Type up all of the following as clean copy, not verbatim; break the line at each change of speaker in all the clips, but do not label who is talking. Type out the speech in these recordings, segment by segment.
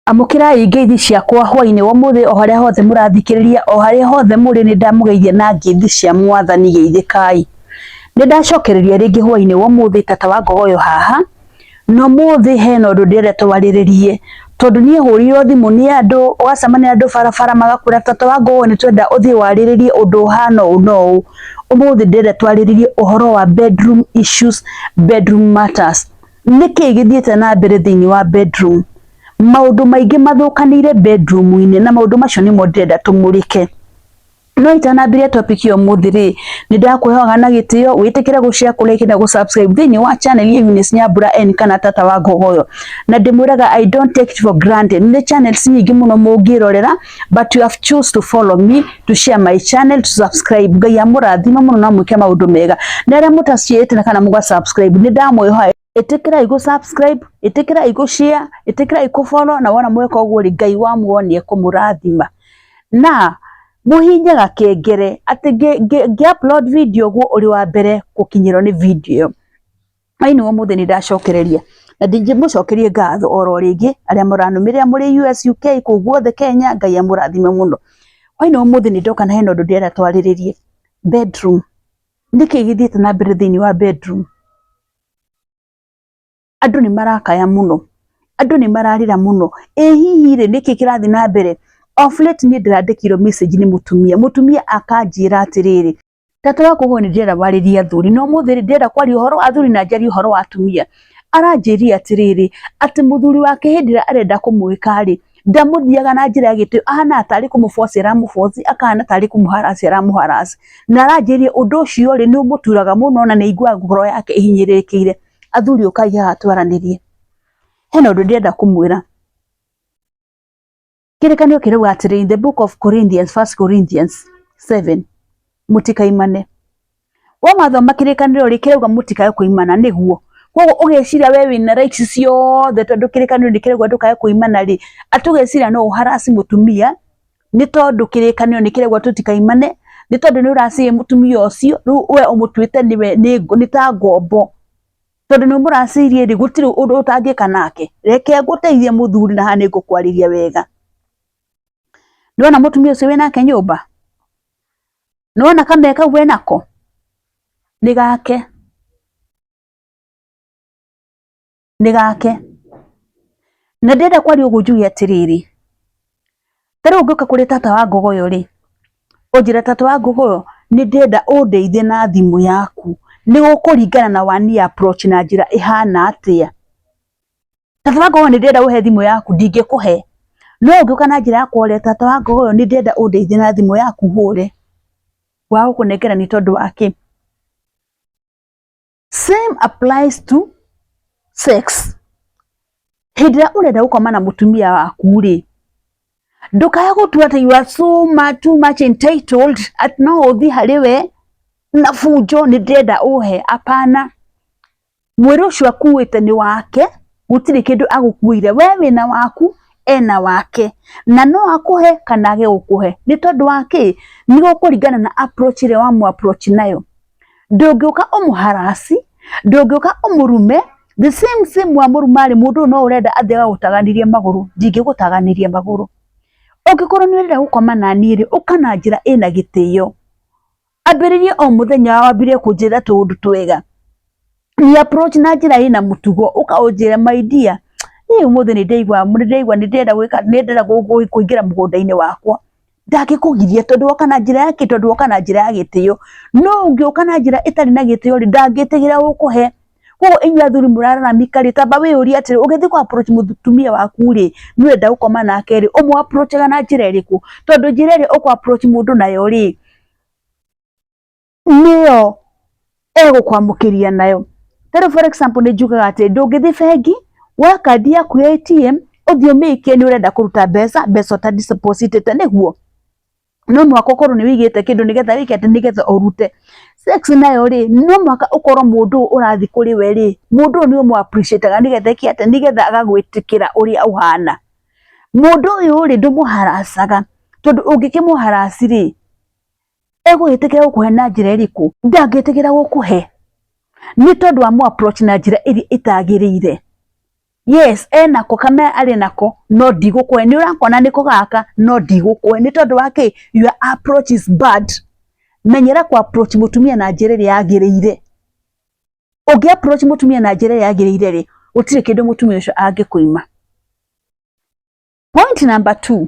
Amukirai ngeithi ciakwa hwaini wa muthe o haria hothe murathikiriria o haria hothe muri ni ndamugeithia na ngeithi cia mwathani geithikai ni ndacokereria ringi hwaini wa muthe tata wa ngogoyo haha no muthe hena undu ndire twariririe tondu nie hurirwo thimu ni andu ugacamania andu barabara magakura tata wa ngogoyo ni twenda uthie wariririe undu hana no umuthe ndire twariririe uhoro wa bedroom issues, bedroom matters. Niki githiete na mbere thiini wa bedroom maundu maingi mathukanire bedroom-ini na maundu macio nimo ndenda tumurike no itanambiria topic yo muthiri ni ndakwehoga na gitio witikire gushare kulike na gusubscribe thini wa channel ya Eunice Nyambura N kana tata wa ngogoyo na ndimwiraga I don't take it for granted ni channels nyingi muno mungirorera but you have choose to follow me, to share my channel, to subscribe ngai amurathima muno na mwike maundu mega na ria mutaciete na kana muga subscribe ni ndamwihoa itikira igo subscribe, itikira igo share, itikira igo follow na wona mweka uguo ri ngai wa muonie kumurathima na muhinyaga kengere ati ge upload video guo uri wa mbere gukinyiro ni video aini wa muthe ni ndacokereria na ndinje mucokerie ngatho oro ringi aria muranumirira muri US UK kuguo the Kenya ngai amurathime muno aini wa muthe ni ndoka na heno ndira twaririe bedroom ndiki githiete na mbere thini wa bedroom andu ni marakaya muno andu ni mararira muno hihi ri niki kirathi na mbere of late ni ndirandikirwo message ni mutumia akanjira atiriri tata wako ho ni ndira wariria athuri no muthiri ndira kwari uhoro athuri na njari uhoro wa atumia aranjiria atiriri ati muthuri wake hindira arenda kumwika ri ndamuthiaga na njira ya gitio ahana atari kumufocera mufoci akana atari kumuharacira muharaci na aranjiria undu ucio ri ni umuturaga muno na ni igwa ngoro yake ihinyirikire athuri ukaiya atwaranirie hena undu ndenda kumwira kirikanio kirauga atiri in the book of Corinthians, 1 Corinthians 7 mutikaimane wa mathoma kirikanio rikirauga mutikae kuimana niguo koguo ugeciria we wina rights ciothe tondu kirikanio nikirauga ndukae kuimana ri atugeciria no uharasi mutumia ni tondu kirikanio nikirauga tutikaimane ni tondu ni uracie mutumia ucio ru we umutwite ni ta ngombo tondu ni muracirie ri gutiri undu utangika nake reke nguteithie muthuri na hani ngukwariria wega niwona mutumia ucio wina nyumba niwona kameka we nako ni gake na ndenda kwari ugu njugi atiriri tari ungiuka kuri tata wa ngogoyo ri unjira tata wa ngogoyo ni ndenda undeithie na thimu yaku ni gukuringana na wani approach na njira ihana atia tata wa ngogoyo ni ndenda uhe thimu yaku ndingikuhe no ungiuka na njira ya kwore tata wa ngogoyo ni ndenda undeithie na thimu yaku hure wa gukunengera ni tondu wake same applies to sex hidra urenda gukoma na mutumia waku ri ndukaya gutua ati you are too much entitled at no uthi hariwe na fujo ni ndenda uhe apana mwiri ucio akuite ni wake gutiri kindu agukuire we wina waku ena wake na no akuhe kana age gukuhe ni tondu wake ni gukuringana na approach ile wa mu approach nayo ndungiuka umuharasi ndungiuka umurume the same wa murumari mundu no urenda athiga gutaganirie maguru ndingigutaganirie maguru ungikorwo ni urenda gukoma na niri ukana njira ina gitio ambiririe o muthenya wambirie kunjira tundu twega ni approach na njira ina mutugo ukaunjira my dear ni umuthe ni ndeigwa ni ndenda gwika ni ndenda kuingira mugunda-ini wakwa ndangikugiria tondu woka na njira yake tondu woka na njira ya gitio no ungiuka na njira itari na gitio ri ndangitigira gukuhe koguo inyua athuri murarana mikari tamba wiuria atiri ugithi ku approach mutumia waku ri ni wenda gukoma nake ri umu approach na njira iriku tondu njira iri uku approach mundu nayo ri niyo egukwamukiria nayo tari for example ni njugaga ati ndungithi bengi wa kandi yaku ya ATM uthio mike ni urenda kuruta mbeca ta deposit niguo no mwaka ukorwo ni wigite kindu nigetha wike ati nigetha urute sex nayo ri no mwaka ukorwo mundu urathi kuri we ri mundu ni umu appreciate ga nigetha ki ati nigetha agagwitikira uri auhana mundu uyu ri ndumuharacaga tondu ungikimuharasi ri egwitikira gukuhe na njira iriku ndangitigira gukuhe ni tondu wa mu approach na njira iri itagirire yes enako kama ari nako no ndigukwe ni urakona niko gaka no ndigukwe ni tondu wake your approach is bad. Menyera ku approach mutumia na njira ria yagiriire. Ugi approach mutumia na njira ria yagiriire ri utire kindu mutumia ucio angikuima. Point number 2,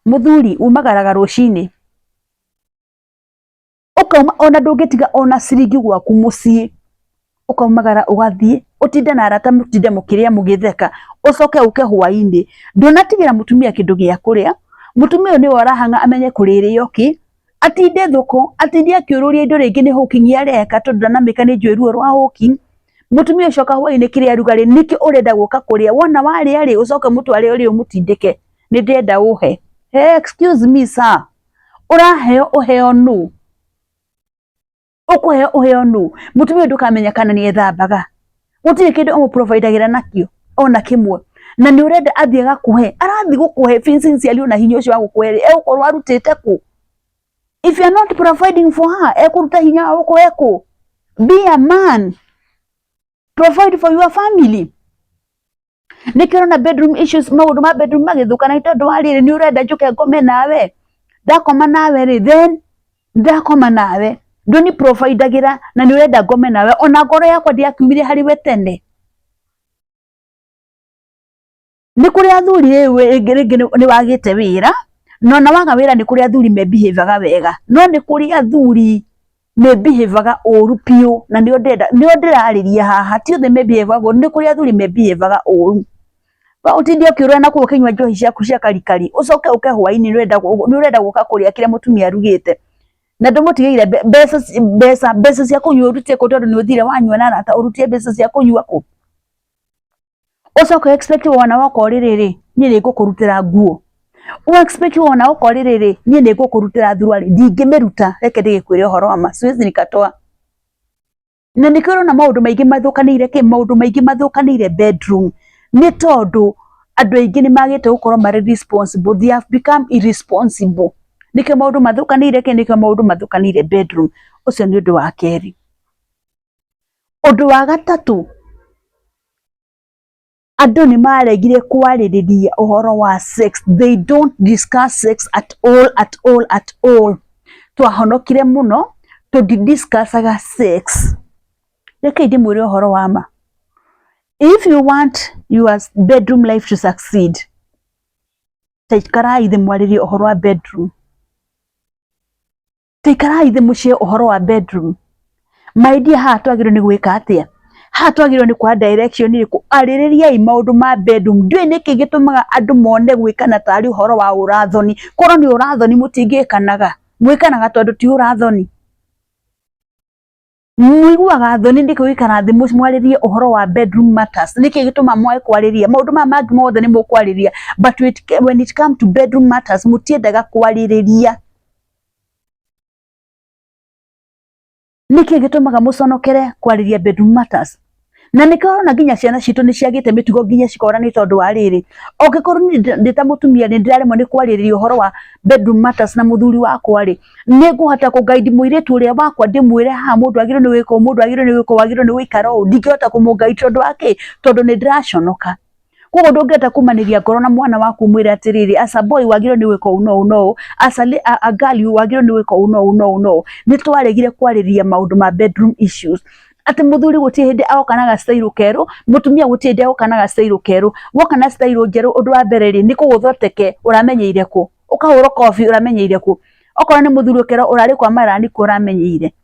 muthuri umagaraga rucini ukauma ona ndungitiga ona ciringi gwaku mucii ukaumagara ugathie utinde na arata mutinde mukiria mugitheka ucoke uke hwaini ndunatigira mutumia kindu gia kuria. Mutumia ni warahanga amenye kuririo ki atinde thuko atinde akiururia indo ringi ni hooking areka tondu na meka ni njweruo rwa hooking. Mutumia ucoka hwaini kiria rugari niki urenda guka kuria wona wari ari ucoke mutware uri umutindike ni ndenda uhe. Hey, excuse me sir, uraheo uheo nu ukuheo uheo nu. Mutumia ndukamenya kana ni ethambaga gutire kindu umu provideagira nakio ona kimwe na ni urenda athie gakuhe arathi gukuhe finsinsially na hinya ucio wa gukwere ukorwo arutite ku. If you are not providing for her ekuruta hinya wa gukuhe ku. Be a man, provide for your family. Nikiro na bedroom issues maundu ma bedroom magithukana itondu warire ni urenda njuke ngome nawe ndakoma nawe ri then ndakoma nawe ndoni provideagira na ni urenda ngome nawe ona ngoro yakwa ndiakumire hari we tene. Ni kuri athuri ringi ni wagite wira no na waga wira ni kuri athuri me behavior wega no ni kuri athuri me behavior oru pio na ni ndirariria haha ti othe me behavior ni kuri athuri me behavior oru. Ba utindio kiurwa na ku kinywa njohi ciaku cia karikari ucoke uke hwaini ni urenda guka kuria kire mutumia arugite na ndumutigire mbeca cia kunywa urutie ku tondu ni uthire wanywa na arata urutie mbeca cia kunywa ku. Ucoke expect wona wako ririri ni nigukurutira nguo u expect wona wako ririri ni nigukurutira thurwari ndingimiruta reke ndigikwire horo wa maswezi nikatoa. Na nikoro na maundu maingi mathukanire bedroom ni tondu andu aingi ni magite gukorwo mari responsible, they have become irresponsible. Nike maundu mathukanire bedroom. Ucio ni undu wa keri. Undu wa gatatu, andu ni maregire kwaririria uhoro wa sex. They don't discuss sex at all. Twahonokire muno tudiscussaga sex. Reke ndimwire uhoro wa ma. If you want your bedroom life to succeed, taikarai the mwaririe uhoro wa bedroom. Taikarai the mucie uhoro wa bedroom. My dear, hatwagirwo ni gwika atia? Hatwagirwo ni kwa direction iriku? Aririria maundu ma bedroom. Ndui niki gitumaga andu mone gwikana tari uhoro wa urathoni. Korwo ni urathoni mutingikanaga. Mwikanaga tondu ti urathoni. Mwiguaga thoni ndiko wikana thi mwaririe uhoro wa bedroom matters. Niki gituma mwae kwariria maundu ma mangi mothe ni mukwariria, but when it come to bedroom matters mutiendaga kwariria. Niki gitumaga muconokere kwariria bedroom matters. Na nikorona nginya ciana citu ni ciagite mitugo nginya cikora ni tondu wa riri. Ogikorwo ndita mutumia ni ndiraremwo ni kwariria uhoro wa bedroom matters na muthuri wakwa ri ni nguhota ku guide muiritu uria wakwa ndimwire ha mundu agirwo ni wika mundu agirwo ni wika wagirwo ni wikara u ndingihota kumuguide tondu wake tondu ni ndiraconoka. Koguo ndungeta kumaniria ngoro na mwana waku mwire atiriri as a boy wagirwo ni wika no as a girl wagirwo ni wika no ni twaregire kwariria maundu ma bedroom issues. Ati muthuri gutie hindi aokanaga style keru mutumia gutie hindi aokanaga style keru wokana style njeru undu wa mbere ri ni kuguthoteke uramenyeire ku ukahuro coffee uramenyeire ku okora ni muthuri ukero urari kwa marani ku uramenyeire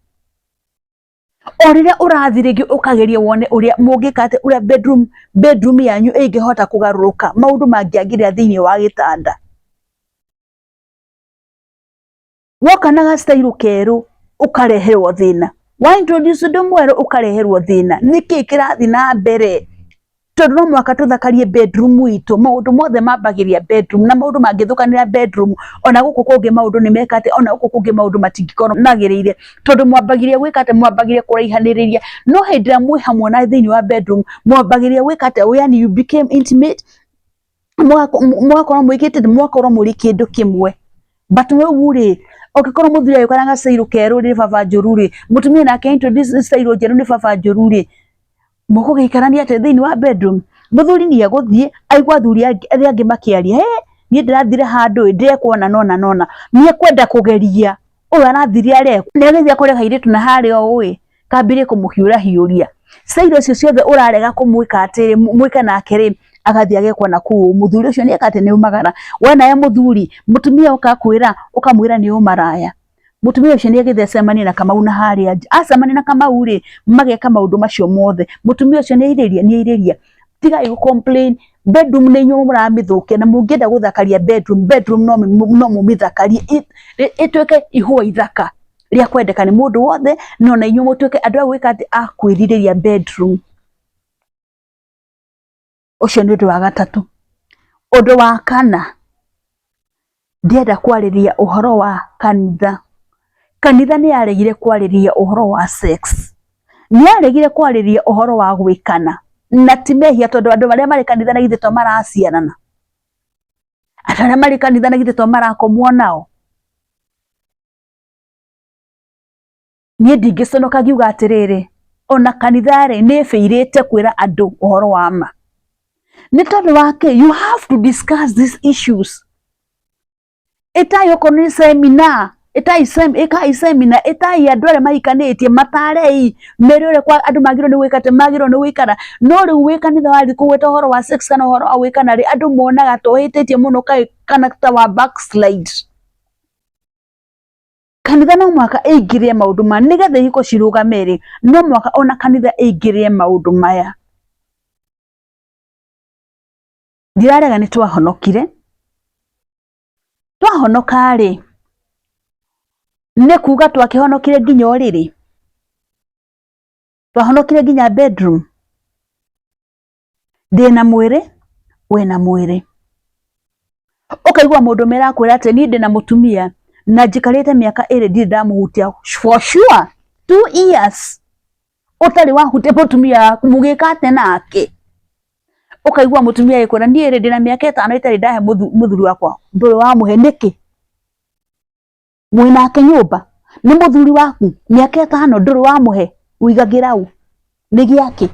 orire urathirigi ukageria wone uria mungikate uria bedroom yanyu ingihota kugaruruka maundu mangiagiria thiini wa gitanda wokanaga style keru ukareherwo thina wa introduce ndo mweru ukareherwo thina niki kirathi na mbere tondu no mwaka tuthakarie bedroom itu maundu mothe mambagiria bedroom na maundu mangithukanira bedroom ona guku kungi maundu ni mekate ona guku kungi maundu matingikorwo magiriire tondu mwambagiria gwikate mwambagiria kuraihaniriria no hindira mwi hamwe na thiini wa bedroom mwambagiria gwikate yani you became intimate mwakorwo mwikite mwakorwo muri kindu kimwe but we uri okikorwo muthuri ayukanaga style keru ni baba njuru ri mutumia nake introduce style njeru ni baba njuru ri mugugikarania ate thiini wa bedroom muthuri ni eguthie aigwa thuri angi makiaria ni ndirathire handu ndekuona nona ni ekwenda kugeria uyu arathire areku negethia kurega iritu na hari ui kambirie kumuhiura hiuria sairo cio ciothe urarega kumwika atiri mwike nake ri agathia agekwa na kuu muthuri ucio ni akate ni umagara wena ya muthuri mutumia ukakwira ukamwira ni umaraya mutumia ucio ni agithecemania na Kamau na hari anje acemania na Kamau ri mageka maundu macio mothe mutumia ucio ni iriria tiga you complain bedroom ni nyu muramithukia na mungienda guthakaria bedroom no mumithakarie itweke ihua ithaka ria kwendeka ni mundu wothe no na inyu mutweke andu agwika ati akwiririria bedroom ucio ni undu wa gatatu. Undu wa kana ndienda kwariria uhoro wa kanitha ni aregire kwariria uhoro wa sex ni aregire kwariria uhoro wa gwikana na timehia tondu andu baria mari kanitha na githe to maraciarana andu aria mari kanitha na githe to marakomwo nao ni ndingiconoka ngiuga atiriri ona kanitha ri ni feirite kwira andu uhoro wa ma ni tondu wake you have to discuss these issues itayo koni seminar ikai seminar itai andu aria mahikanitie matarei merore kwa andu magiro ni wikate magiro ni wikara no ri wikanitha wathi kuweta uhoro wa sex kana uhoro wa wikana ri andu monaga to hitetie muno kai kana ta wa backslide kanitha no mwaka eigirie maundu ma nigetha iko cirugamiri no mwaka ona kanitha eigirie maundu maya ndirarega ni twahonokire twahonoka ri ne kuga twakihonokire nginya oriri twahonokire nginya bedroom ndina mwiri wena mwiri ukaigwa mundu merakwira ati ni ndina mutumia na njikarite miaka iri ndi ndamuhutia for sure 2 years utari wahutia mutumia mugika ate nake ukaigwa mutumia yikwira ni iri ndina miaka 5 itari ndahe muthuri wakwa nduri wa muhe niki mwinake nyumba ni muthuri waku miaka 5 nduri wa muhe uigagira u ni giake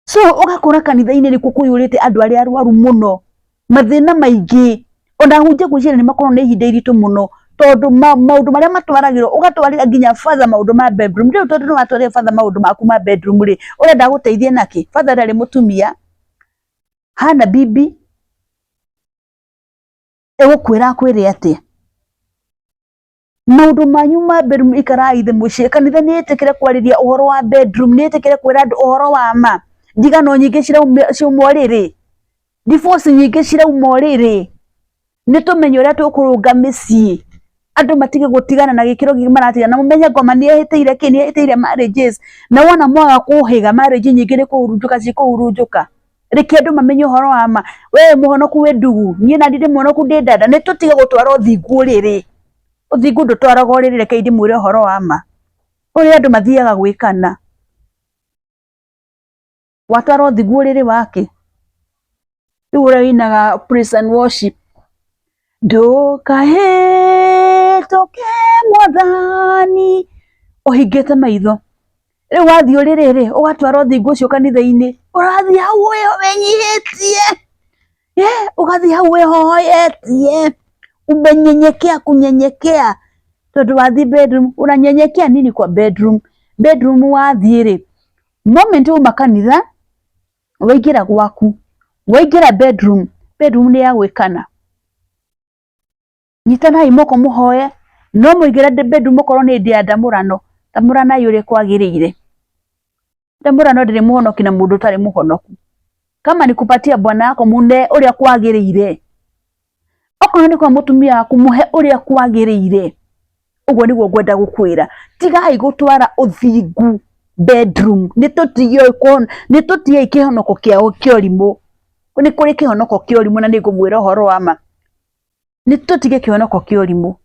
so ugakora kanitha-ini ni kukuyurite andu aria arwaru muno mathina maingi ona hunje gwicira ni makorwo ni ihinda iritu muno tondu maundu maria matwaragirwo ugatwarira nginya father maundu ma bedroom ndio tondu watwarira father maundu maku ma bedroom ri urenda guteithia naki father ndari mutumia hana bibi egukwira akwire atia maundu manyu ma bedroom ikarai the mucie kanitha ni itikire kwariria uhoro wa bedroom ni itikire kwira andu uhoro wa ma ndigano nyingi ciauma riri divorce nyingi cirauma riri ni tumenye uria tukurunga micii andu matige gutigana na gikiro giki maratiga na mumenye ngoma ni ehiteire marriages na wona mwaga kuhiga marriage nyingi ni kuhurunjuka reke andu mamenye uhoro wa ma we muhonoku we ndugu nie na ndiri muhonoku ndi dada ni tutige gutwara uthingu riri uthingu ndutwaraga riri reke ndi mwire uhoro wa ma uri andu mathiaga gwikana watwara uthingu riri wake ura inaga praise and worship ndukahituke mwathani uhingite maitho riu wathio ririri ugatwara uthingu ucio kanitha-ini urathie hau wenyihitie ugathie hau wihoyetie umenyenyekea kunyenyekea tondu wathi bedroom unanyenyekea nini kwa bedroom wathie ri moment uma kanitha waingira gwaku waingira bedroom ni ya gwikana nyitanai moko muhoye no muigira bedroom mukorwo ni ndia ndamurano ndamurana yuri kwagiriire ndamurano ndiri muhonoki na mundu tari muhonoku kama nikupatia bwana yako munde uria kwagiriire okorwo ni kwa mutumia waku muhe uria kwagiriire uguo niguo ngwenda gukwira tigai gutwara uthingu bedroom ni tutige ikihonoko kiorimu ni kuri kihonoko kiorimu na ningumwira uhoro wa ma ni tutige kihonoko kiorimu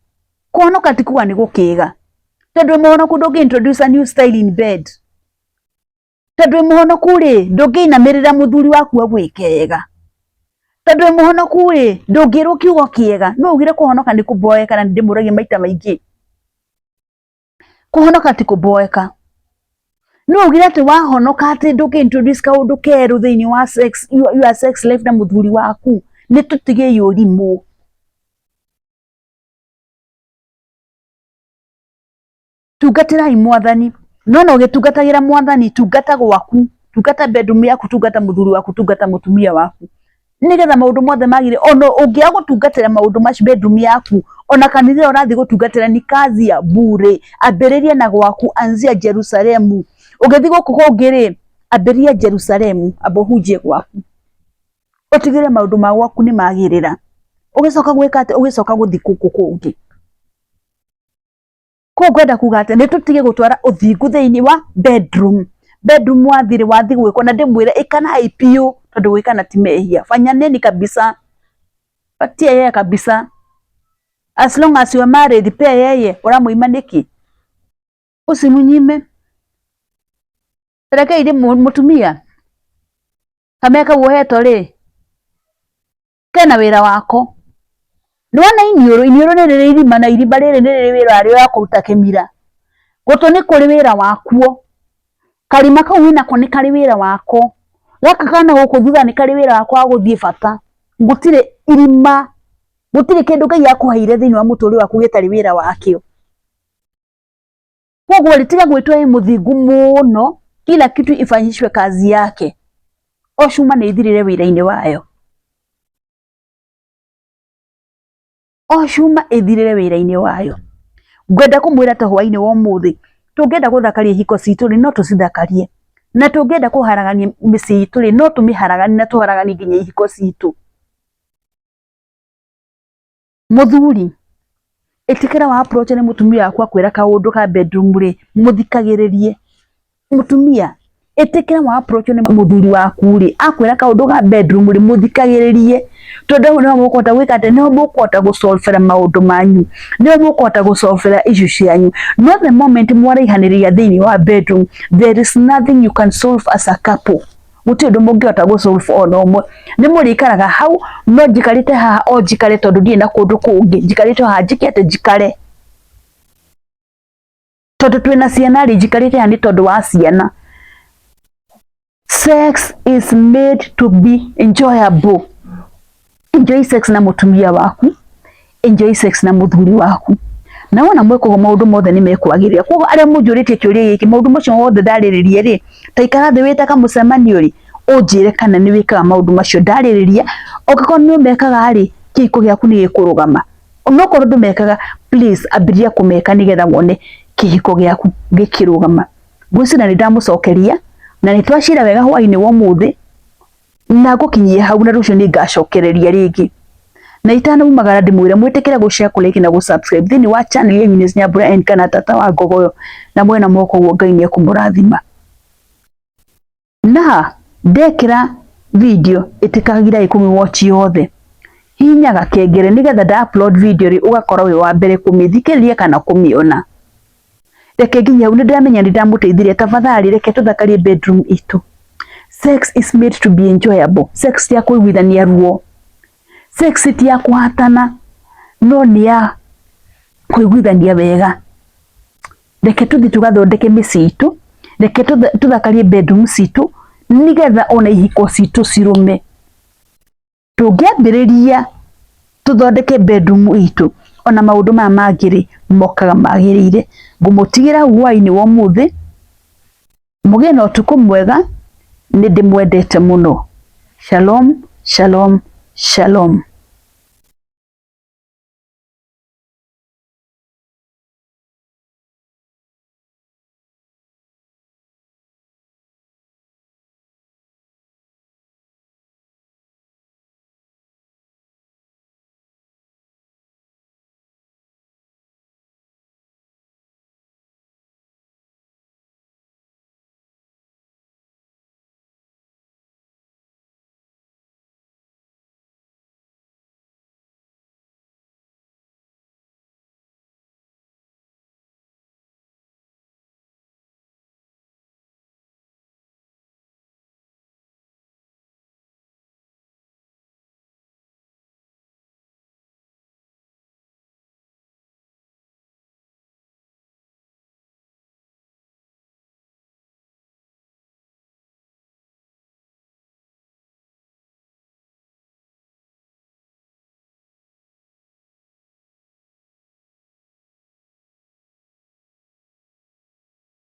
kuhonoka ti kuga ni gukiga tondu muhonoku ndungi introduce a new style in bed tondu muhonoku ri ndungiinamirira muthuri waku agwikega tondu muhonoku ri ndungirwo kiugo kiega no ugire kuhonoka ni kuboeka na ndimuragie maita maingi kuhonoka ti kuboeka no ugira te wahonoka ati nduke introduce kaundu keru thiini wa sex your sex life na muthuri waku ni tutige yurimu tungatirai mwathani no gitungatagira mwathani tungata gwaku tungata bedroom yaku tungata muthuri waku tungata mutumia waku nigetha maundu mothe magire ono ungia gutungatira maundu macio bedroom yaku ona kanitha urathi gutungatira ni kazi ya bure ambiriria na gwaku anzia Jerusalemu ugethi guku kungiri ambiriria Jerusalemu abohujie gwaku utigire maundu ma gwaku ni magirira ugicoka gwika ati ugicoka guthi kuku kungi ko gwenda kugate ni tutige gutwara uthingu thiini wa bedroom wathi gwiko na ndimwire ikana IPU tondu gwikana ti mehia fanya nini kabisa patia yeye kabisa as long as you are married pia yeye uramuima niki usimunyime tereke ile mutumia kameka woheto ri kena wira wako nona inioro ni riri mana iri barere ni riri wira ari wako utakemira goto ni kuri wira wakuo karima kau wina ko ni kari wira wako gaka kana guku thutha ni kari wira wako aguthie bata gutire irima gutire kindu Ngai akuhaire thiini wa muturi waku gitari wira wakio koguo litiga gwitwa muthingu muno kila kitu ifanyishwe kazi yake oshuma ni ithirire wira-ini wayo oshuma ithirire wira-ini wayo ngwenda kumwira ta hwaini wa muthi tungenda guthakaria hiko citu ri no tucithakarie na tungenda kuharagania micii itu ri no tumiharaganie na tuharaganie nginya hiko citu muthuri itikira wa approach ni mutumia wakwa kwira kaundu ka bedroom ri muthikagiririe mutumia itikira wa approach ni muthuri waku ri akwira kaundu ka bedroom ri muthikagiririe tondu no mukota gwika ati no mukota gusolvera maundu manyu no mukota gusolvera issues cianyu no the moment mwaraihaniriria thiini wa bedroom there is nothing you can solve as a couple guti undu mungiota gusolve ono umwe ni murikaraga hau no jikarite haha o jikare tondu ndie na kundu kungi jikarite haha njike ati jikare tondu twina ciana ri jikarite hani tondu wa ciana sex is made to be enjoyable enjoy sex na mutumia waku enjoy sex na muthuri waku na wona mweko maundu mothe ni mekwagiria koguo aria munjuritie kiuria giki maundu macio mothe ndariririe ri taikara thi wita kamucemanio ri unjire kana ni wikaga maundu macio ndaririria ogikorwo ni umekaga ri kihiko giaku ni gikurugama onokorwo ndumekaga please ambiria kumeka nigetha wone kihiko giaku gikirugama ngwicira ni ndamucokeria na ni twashira wega hwaini wa muthi na gukinyie hau na rucio ni ngacokereria ringi na itana umagara ndimwire mwitikire gushare kulike na gusubscribe thini wa channel ya Eunice Nyambura and kana tata wa Ngogoyo na mwena moko guo Ngai ni kumurathima na ndekira video itikagira ikumi watch yothe hinyaga kengere nigetha da upload video ri ugakora wi wa mbere kumithikiriria kana kumiona reke nginya une ndamenya ndi ndamuteithirie tafadhali reke tuthakarie bedroom itu sex is made to be enjoyable sex ya kuiguithania ruo sex ti ya kuhatana no ni ya kuiguithania wega reke tuthi tugathondeke micii itu reke tuthakarie bedroom citu nigetha ona ihiko citu cirume tungiambiriria tuthondeke bedroom itu ona maundu ma mangiri mokaga magirire ngumutigira hwaini wa muthi mugie na utuku mwega ni ndimwendete muno shalom shalom shalom